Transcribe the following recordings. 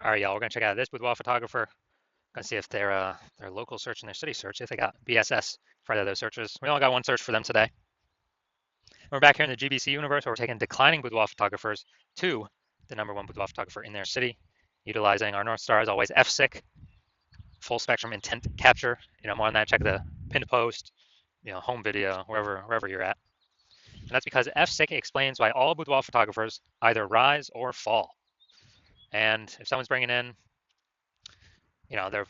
All right, y'all, we're gonna check out this boudoir photographer. Gonna see if their local search and their city search, if they got BSS for either of those searches. We only got one search for them today. We're back here in the GBC universe where we're taking declining boudoir photographers to the #1 boudoir photographer in their city, utilizing our North Star as always, FSIC, full spectrum intent capture. More on that, check the pinned post, home video, wherever you're at. And that's because FSIC explains why all boudoir photographers either rise or fall. And if someone's bringing in, their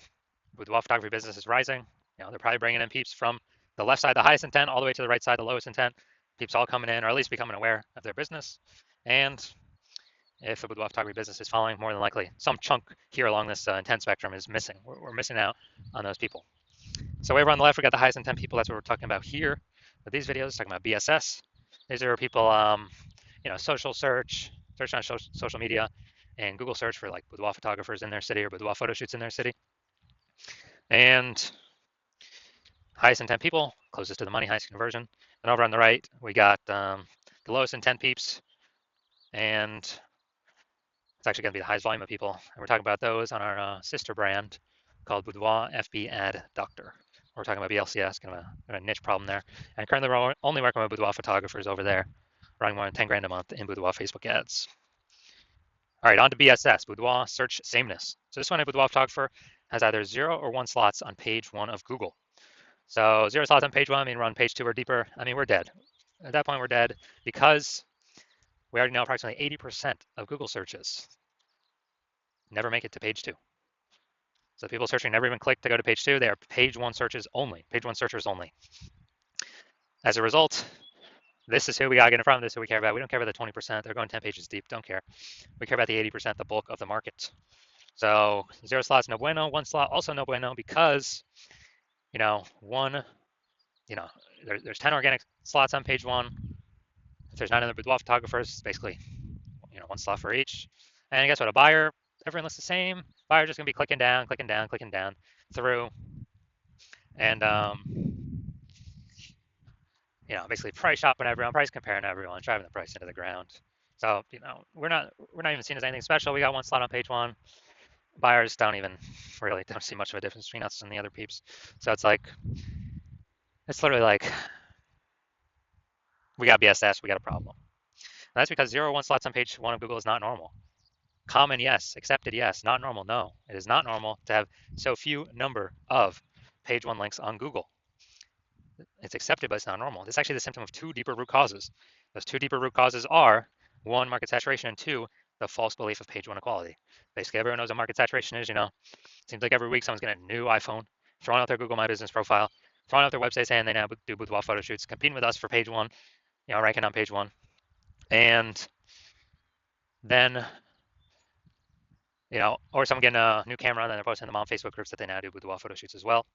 boudoir photography business is rising, they're probably bringing in peeps from the left side, the highest intent, all the way to the right side, the lowest intent. Peeps all coming in, or at least becoming aware of their business. And if the boudoir photography business is falling, more than likely some chunk here along this intent spectrum is missing. We're missing out on those people. So over on the left, we got the highest intent people. That's what we're talking about here with these videos, talking about BSS. These are people, social search on social media, and Google search for like boudoir photographers in their city or boudoir photo shoots in their city. And highest intent people, closest to the money, highest conversion. And over on the right, we got the lowest intent peeps, and it's actually going to be the highest volume of people. And we're talking about those on our sister brand called Boudoir FB Ad Doctor. We're talking about BLCS, kind of a niche problem there. And currently, we're only working with boudoir photographers over there, running more than 10 grand a month in boudoir Facebook ads. All right, on to BSS, boudoir search sameness. So this one, a boudoir photographer has either 0 or 1 slots on page 1 of Google. So 0 slots on page 1, we're on page 2 or deeper. We're dead. At that point, we're dead because we already know approximately 80% of Google searches never make it to page 2. So people searching never even click to go to page 2. They are page 1 searches only, page 1 searchers only. As a result, this is who we got to get in front of. This is who we care about. We don't care about the 20%. They're going 10 pages deep. Don't care. We care about the 80%, the bulk of the market. So 0 slots, no bueno. 1 slot, also no bueno, because, there's 10 organic slots on page 1. If there's 9 other boudoir photographers, basically, 1 slot for each. And guess what? A buyer, everyone looks the same. Buyer's just going to be clicking down through. And, basically price shopping everyone, price comparing everyone, driving the price into the ground. So, we're not even seen as anything special. We got 1 slot on page 1. Buyers don't see much of a difference between us and the other peeps. So it's literally like, we got BSS, we got a problem. And that's because 0 or 1 slots on page 1 of Google is not normal. Common, yes. Accepted, yes. Not normal, no. It is not normal to have so few number of page 1 links on Google. It's accepted, but it's not normal. This is actually the symptom of 2 deeper root causes. Those 2 deeper root causes are 1, market saturation, and 2, the false belief of page 1 equality. Basically, everyone knows what market saturation is. It seems like every week someone's getting a new iPhone, throwing out their Google My Business profile, throwing out their website saying they now do boudoir photo shoots, competing with us for page 1, ranking on page 1. And then, or someone getting a new camera and then they're posting them on Facebook groups that they now do boudoir photo shoots as well.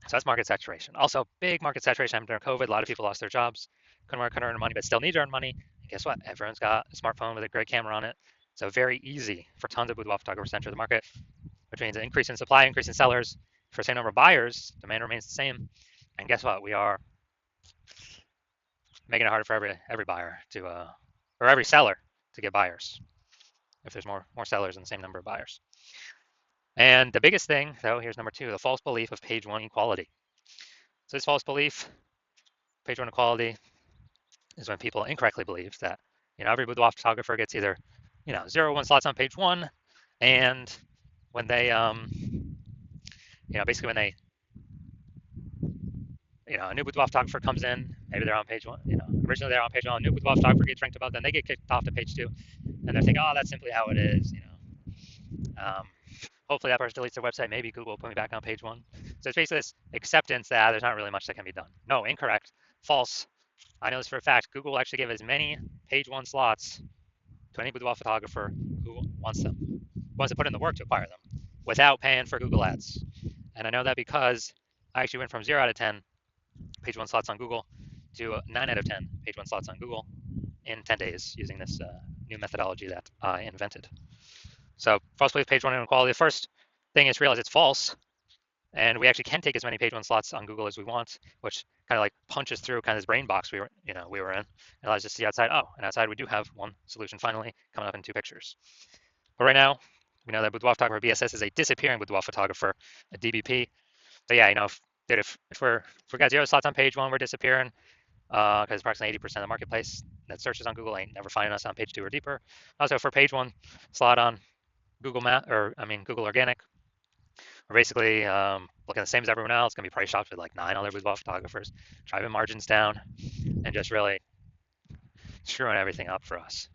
So that's market saturation. Also, big market saturation during COVID. A lot of people lost their jobs, couldn't work, couldn't earn money, but still need to earn money. And guess what? Everyone's got a smartphone with a great camera on it. So very easy for tons of boudoir photographers to enter the market, which means an increase in supply, increase in sellers. For the same number of buyers, demand remains the same. And guess what? We are making it harder for every buyer or every seller to get buyers if there's more sellers than the same number of buyers. And the biggest thing, though, here's number 2, the false belief of page 1 equality. So this false belief, page 1 equality, is when people incorrectly believe that, every boudoir photographer gets either, 0 or 1 slots on page 1, and when they, basically when they, a new boudoir photographer comes in, maybe they're on page 1, originally they're on page 1, a new boudoir photographer gets ranked above, then they get kicked off to page 2, and they're thinking, oh, that's simply how it is, hopefully that person deletes their website. Maybe Google will put me back on page 1. So it's basically this acceptance that there's not really much that can be done. No, incorrect, false. I know this for a fact. Google will actually give as many page 1 slots to any boudoir photographer who wants to put in the work to acquire them without paying for Google ads. And I know that because I actually went from 0 out of 10 page 1 slots on Google to 9 out of 10 page 1 slots on Google in 10 days using this new methodology that I invented. So false belief, page 1 inequality. The first thing is to realize it's false, and we actually can take as many page 1 slots on Google as we want, which kind of like punches through kind of this brain box we were in. It allows us to see outside. Oh, and outside we do have one solution finally coming up in 2 pictures. But right now, we know that boudoir photographer BSS is a disappearing boudoir photographer, a DBP. So yeah, if we got 0 slots on page 1, we're disappearing because approximately 80% of the marketplace that searches on Google ain't never finding us on page 2 or deeper. Also, for page 1 slot on Google Organic, we're basically looking the same as everyone else. Going to be price shopped with like 9 other boudoir photographers, driving margins down, and just really screwing everything up for us.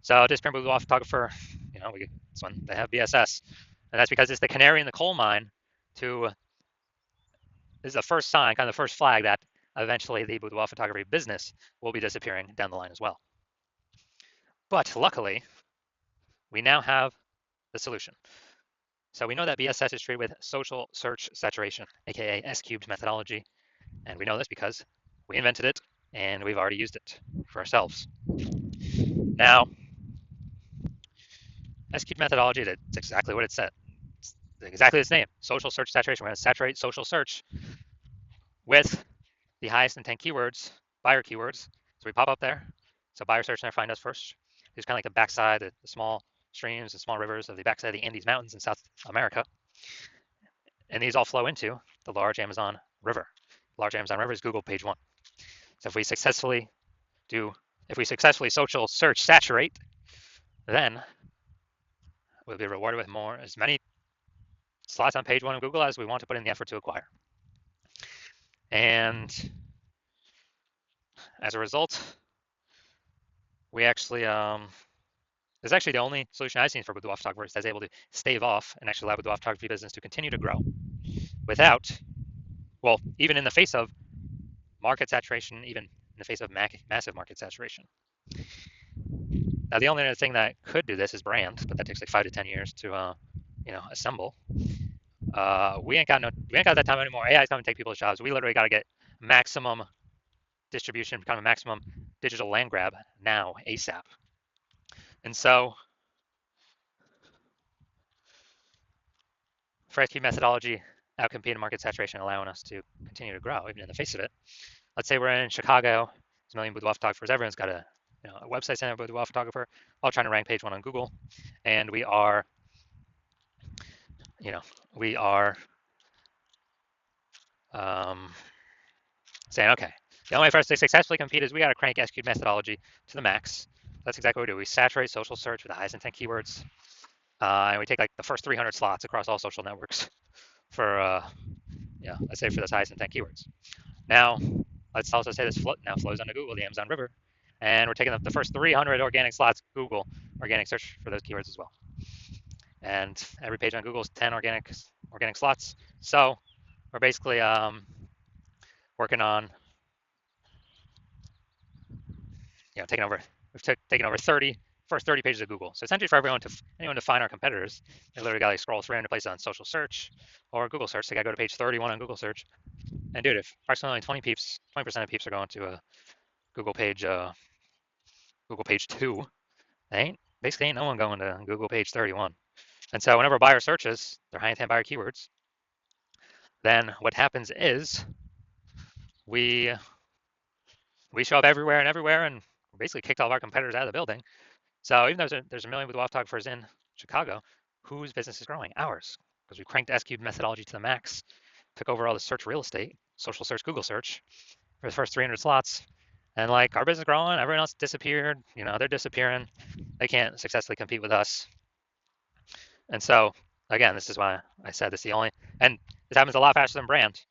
So disappearing boudoir photographer, this one they have BSS, and that's because it's the canary in the coal mine. This is the first sign, kind of the first flag that eventually the boudoir photography business will be disappearing down the line as well. But luckily, we now have the solution. So we know that BSS is treated with social search saturation, aka S-cubed methodology, and we know this because we invented it and we've already used it for ourselves. Now, S-cubed methodology, that's exactly what it said. It's exactly its name, social search saturation. We're going to saturate social search with the highest intent keywords, buyer keywords. So we pop up there. So buyer search and find us first. It's kind of like the backside, the small streams, the small rivers of the backside of the Andes Mountains in South America. And these all flow into the large Amazon River. The large Amazon River is Google page 1. So if we successfully social search saturate, then we'll be rewarded with as many slots on page 1 of Google as we want to put in the effort to acquire. And as a result, we actually this is actually the only solution I've seen for boudoir photographers that's able to stave off and actually allow boudoir photography business to continue to grow without, even in the face of market saturation, even in the face of massive market saturation. Now, the only other thing that could do this is brand, but that takes like 5 to 10 years to, assemble. We ain't got that time anymore. AI is coming to take people's jobs. We literally got to get maximum distribution, kind of maximum digital land grab now, ASAP. And so, for SQ methodology, outcompeting market saturation, allowing us to continue to grow even in the face of it. Let's say we're in Chicago, there's a million boudoir photographers. Everyone's got a website saying a boudoir photographer, all trying to rank page 1 on Google, and we are saying, okay, the only way for us to successfully compete is we got to crank SQ methodology to the max. That's exactly what we do. We saturate social search with the highest intent keywords, and we take like the first 300 slots across all social networks for, let's say for those highest intent keywords. Now, let's also say this now flows onto Google, the Amazon River, and we're taking up the first 300 organic slots, Google organic search for those keywords as well. And every page on Google is 10 organic slots. So we're basically working on, taking over 30 first 30 pages of Google. So essentially for anyone to find our competitors, they literally got to scroll 300 places on social search or Google search. They got to go to page 31 on Google search. And dude, if approximately 20% of peeps are going to a Google page 2, basically ain't no one going to Google page 31. And so whenever a buyer searches their high intent buyer keywords, then what happens is we show up everywhere, and basically kicked all of our competitors out of the building. So even though there's a million boudoir photographers in Chicago, whose business is growing? Ours, because we cranked S-cubed methodology to the max, took over all the search real estate, social search, Google search, for the first 300 slots. And like our business is growing, everyone else disappeared. They're disappearing. They can't successfully compete with us. And so again, this is why I said this is the only, and this happens a lot faster than brand.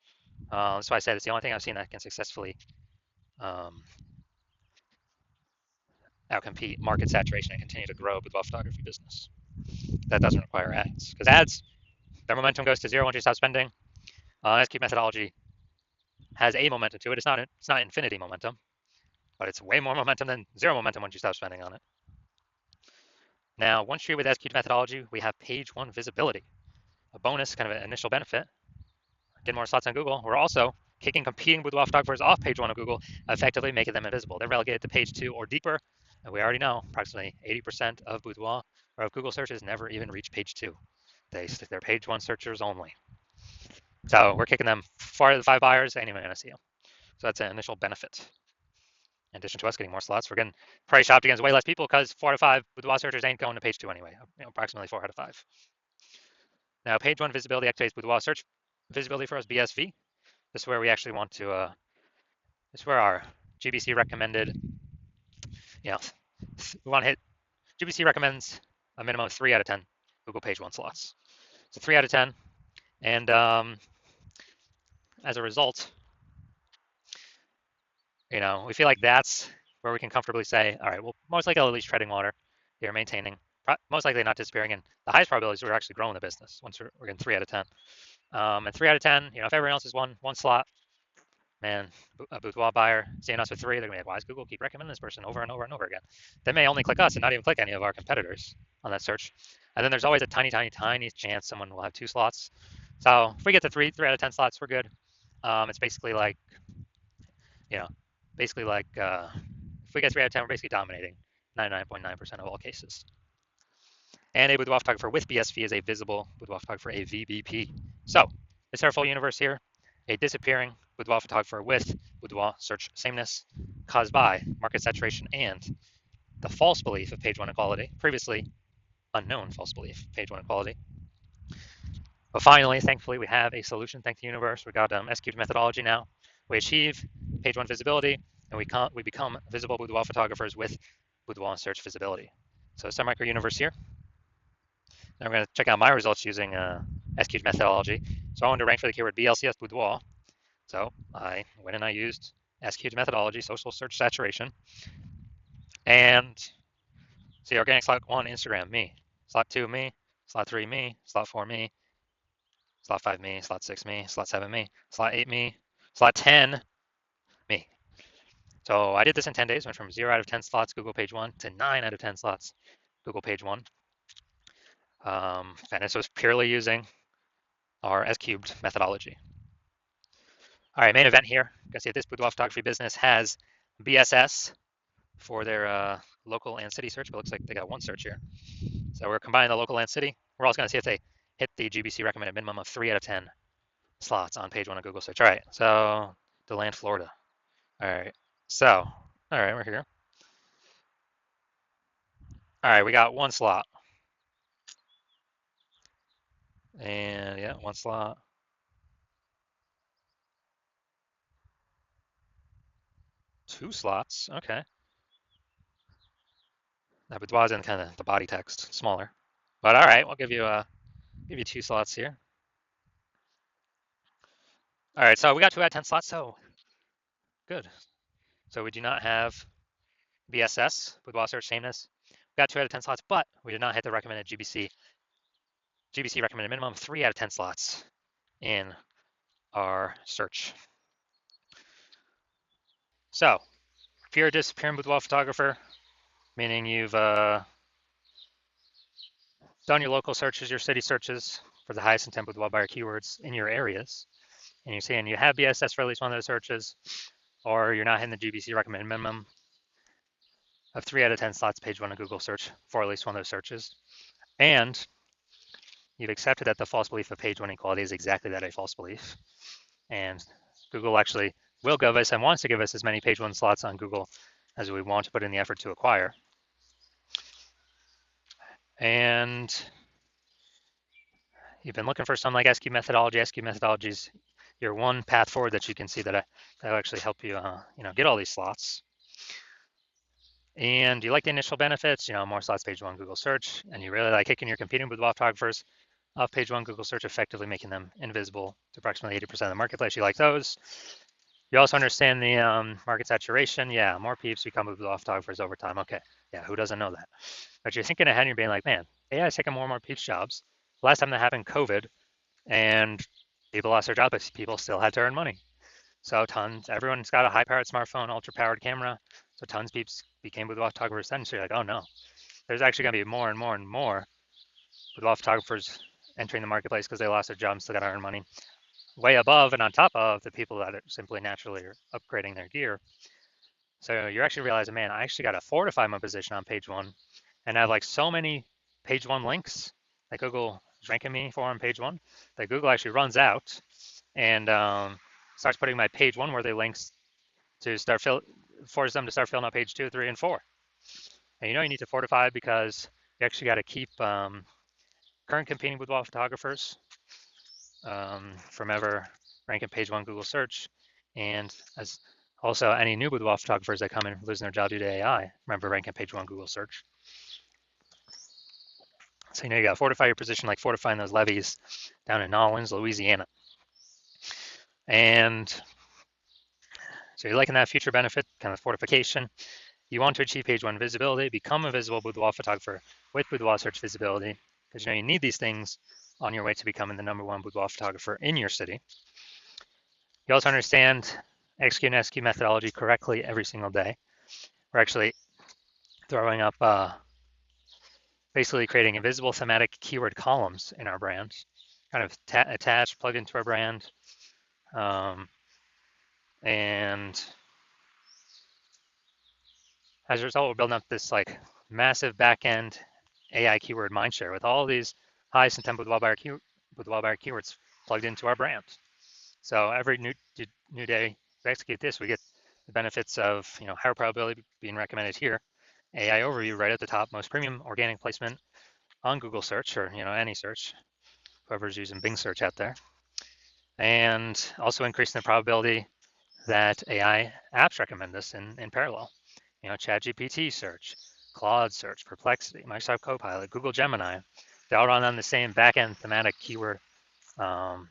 That's why I said it's the only thing I've seen that can successfully outcompete market saturation and continue to grow boudoir photography business. That doesn't require ads, because ads, their momentum goes to zero once you stop spending. S-cubed methodology has a momentum to it. It's not infinity momentum, but it's way more momentum than zero momentum once you stop spending on it. Now, once you're with S-cubed methodology, we have page 1 visibility, a bonus, kind of an initial benefit. Get more slots on Google. We're also kicking competing boudoir photographers off page 1 of Google, effectively making them invisible. They're relegated to page 2 or deeper, and we already know approximately 80% of boudoir or of Google searches never even reach page 2. They're page 1 searchers only. So we're kicking them 4 out of the 5 buyers, ain't even gonna see them. So that's an initial benefit. In addition to us getting more slots, we're getting price shopped against way less people because 4 out of 5 boudoir searchers ain't going to page 2 anyway. Approximately 4 out of 5. Now, page 1 visibility activates boudoir search visibility for us, BSV. This is where we actually want to. This is where our GBC recommended. You know, we want to hit. GBC recommends a minimum of 3 out of 10 Google page 1 slots. So 3 out of 10, and as a result, we feel like that's where we can comfortably say, all right, well, most likely at least treading water here, maintaining, most likely not disappearing, and the highest probability is we're actually growing the business once we're getting 3 out of 10. And 3 out of 10, if everyone else is one slot, man, a boudoir buyer seeing us with 3, they're gonna be like, why does Google keep recommending this person over and over and over again? They may only click us and not even click any of our competitors on that search. And then there's always a tiny, tiny, tiny chance someone will have 2 slots. So if we get to 3 out of 10 slots, we're good. It's basically like, you know, if we get 3 out of 10, we're basically dominating 99.9% of all cases. And a boudoir photographer with BSV is a visible boudoir photographer, a VBP. So it's our full universe here. A disappearing boudoir photographer with boudoir search sameness caused by market saturation and the false belief of page 1 equality, previously unknown false belief, page 1 equality. But finally, thankfully, we have a solution. Thank the universe. We got SQ'd methodology now. We achieve page 1 visibility, and we become visible boudoir photographers with boudoir search visibility. So it's our micro universe here. Now we're going to check out my results using SQ'd methodology. So I wanted to rank for the keyword BLCS boudoir. So I went and I used SQ'd methodology, social search saturation. And see, organic slot 1, Instagram, me. Slot 2, me. Slot 3, me. Slot 4, me. Slot 5, me. Slot 6, me. Slot 7, me. Slot 8, me. Slot 10, me. So I did this in 10 days, went from 0 out of 10 slots Google page 1 to 9 out of 10 slots Google page 1. And this was purely using our S-cubed methodology. All right, main event here. You can see this boudoir photography business has BSS for their local and city search, but it looks like they got one search here. So we're combining the local and city. We're also going to see if they hit the GBC recommended minimum of 3 out of 10 slots on page 1 of Google search. All right, so DeLand, Florida. All right, so, all right, we're here. All right, we got 1 slot. And yeah, 1 slot. 2 slots, okay. That boudoir's in kind of the body text, smaller. But all right, we'll give you 2 slots here. All right, so we got 2 out of 10 slots, so good. So we do not have BSS, boudoir search sameness. We got 2 out of 10 slots, but we did not hit the recommended GBC recommended minimum 3 out of 10 slots in our search. So if you're a disappearing boudoir photographer, meaning you've done your local searches, your city searches for the highest intent boudoir buyer keywords in your areas, and you're saying you have BSS for at least one of those searches, or you're not hitting the GBC recommended minimum of 3 out of 10 slots page 1 of Google search for at least one of those searches, and you've accepted that the false belief of page 1 equality is exactly that, a false belief, and Google actually will give us and wants to give us as many page 1 slots on Google as we want to put in the effort to acquire. And you've been looking for some like SQ methodology. SQ methodology is your one path forward that you can see that will actually help you, get all these slots. And you like the initial benefits, more slots page 1 Google search, and you really like kicking your competing boudoir photographers off page 1 Google search, effectively making them invisible to approximately 80% of the marketplace. You like those. You also understand the market saturation. Yeah, more peeps become boudoir photographers over time. Okay, yeah, who doesn't know that? But you're thinking ahead and you're being like, man, AI is taking more and more peeps jobs. Last time that happened, COVID, and people lost their job, but people still had to earn money. So everyone's got a high-powered smartphone, ultra-powered camera. So tons of peeps became boudoir photographers then. So you're like, oh no, there's actually going to be more and more and more boudoir photographers entering the marketplace because they lost their jobs, still got to earn money. Way above and on top of the people that are simply naturally upgrading their gear. So you're actually realizing, man, I actually got to fortify my position on page 1 and have like so many page 1 links that Google is ranking me for on page 1 that Google actually runs out and starts putting my page 1 worthy links to start force them to start filling out page 2, 3, and 4. And you need to fortify because you actually got to keep current competing boudoir photographers from ever ranking page 1 Google search, and as also any new boudoir photographers that come in losing their job due to AI, remember ranking page 1 Google search. So you got to fortify your position, like fortifying those levees down in Nolens, Louisiana. And so you're liking that future benefit, kind of fortification. You want to achieve page 1 visibility, become a visible boudoir photographer with boudoir search visibility, because you need these things on your way to becoming the #1 boudoir photographer in your city. You also understand XQ and SQ methodology correctly every single day. We're actually throwing up basically creating invisible thematic keyword columns in our brand, kind of attached, plugged into our brand. And as a result, we're building up this like massive backend AI keyword mindshare with all these highest intent boudoir buyer keywords plugged into our brand. So every new day we execute this, we get the benefits of higher probability being recommended here, AI overview right at the top, most premium organic placement on Google search or any search, whoever's using Bing search out there, and also increasing the probability that AI apps recommend this in parallel. ChatGPT search, Claude search, Perplexity, Microsoft Copilot, Google Gemini, they all run on the same backend thematic keyword kind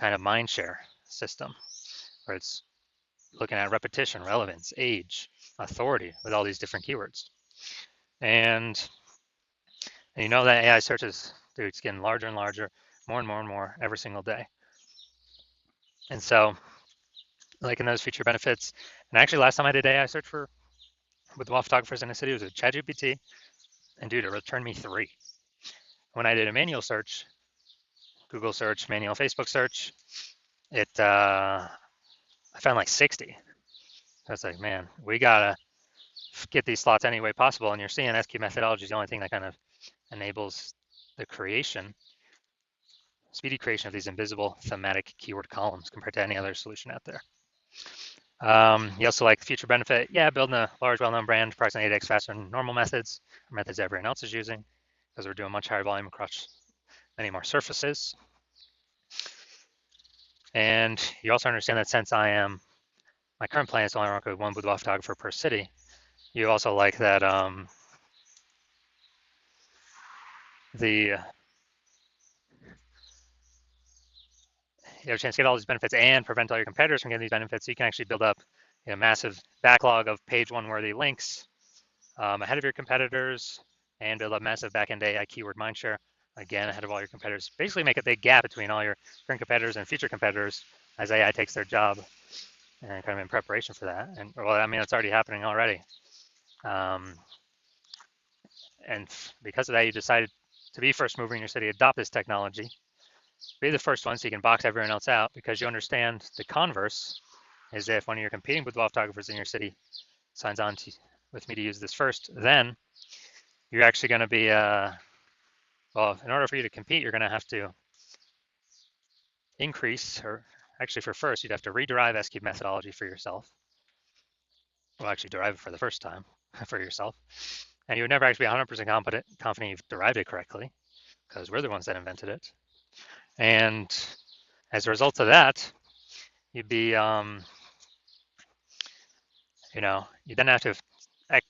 of mindshare system, where it's looking at repetition, relevance, age, authority with all these different keywords. And that AI searches, dude, it's getting larger and larger, more and more and more every single day. And so, like in those feature benefits, and actually last time I did AI search with boudoir photographers in the city, it was with ChatGPT, and dude, it returned me 3. When I did a manual search, Google search, manual Facebook search, I found like 60. I was like, man, we gotta get these slots any way possible. And you're seeing SQ methodology is the only thing that kind of enables the speedy creation of these invisible thematic keyword columns compared to any other solution out there. You also like the future benefit, building a large, well-known brand approximately 8x faster than normal methods, or methods everyone else is using, because we're doing much higher volume across many more surfaces. And you also understand that since my current plan is to only work with 1 boudoir photographer per city, you also like that you have a chance to get all these benefits and prevent all your competitors from getting these benefits, so you can actually build up a massive backlog of page 1 worthy links ahead of your competitors, and build up massive backend AI keyword mindshare, again, ahead of all your competitors. Basically make a big gap between all your current competitors and future competitors as AI takes their job, and kind of in preparation for that. And well, I mean, it's already happening already. And because of that, you decided to be first mover in your city, adopt this technology, be the first one so you can box everyone else out, because you understand the converse is if one of your competing boudoir photographers in your city signs on with me to use this first, then you're actually going to be, well, in order for you to compete, you're going to have to increase, or actually for first, you'd have to rederive SQ methodology for yourself. Well, actually derive it for the first time for yourself. And you would never actually be 100% confident you've derived it correctly, because we're the ones that invented it. And as a result of that, you'd be, you then have to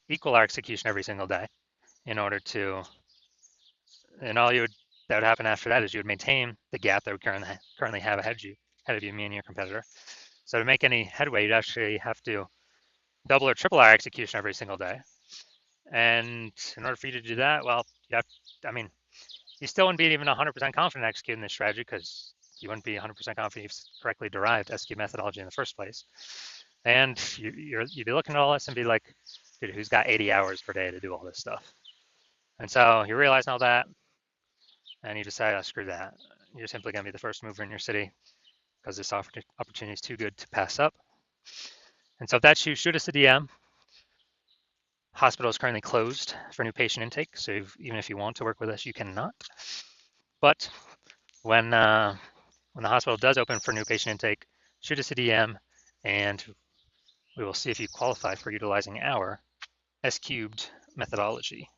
equal our execution every single day in order to, and that would happen after that is you would maintain the gap that we currently have ahead of you, me and your competitor. So to make any headway, you'd actually have to double or triple our execution every single day. And in order for you to do that, well, you still wouldn't be even 100% confident executing this strategy, because you wouldn't be 100% confident you've correctly derived SQ methodology in the first place. And you'd be looking at all this and be like, dude, who's got 80 hours per day to do all this stuff? And so you realize all that, and you decide, oh, screw that. You're simply going to be the first mover in your city, because this opportunity is too good to pass up. And so if that's you, shoot us a DM. Hospital is currently closed for new patient intake, so even if you want to work with us, you cannot. But when the hospital does open for new patient intake, shoot us a DM, and We will see if you qualify for utilizing our S cubed methodology.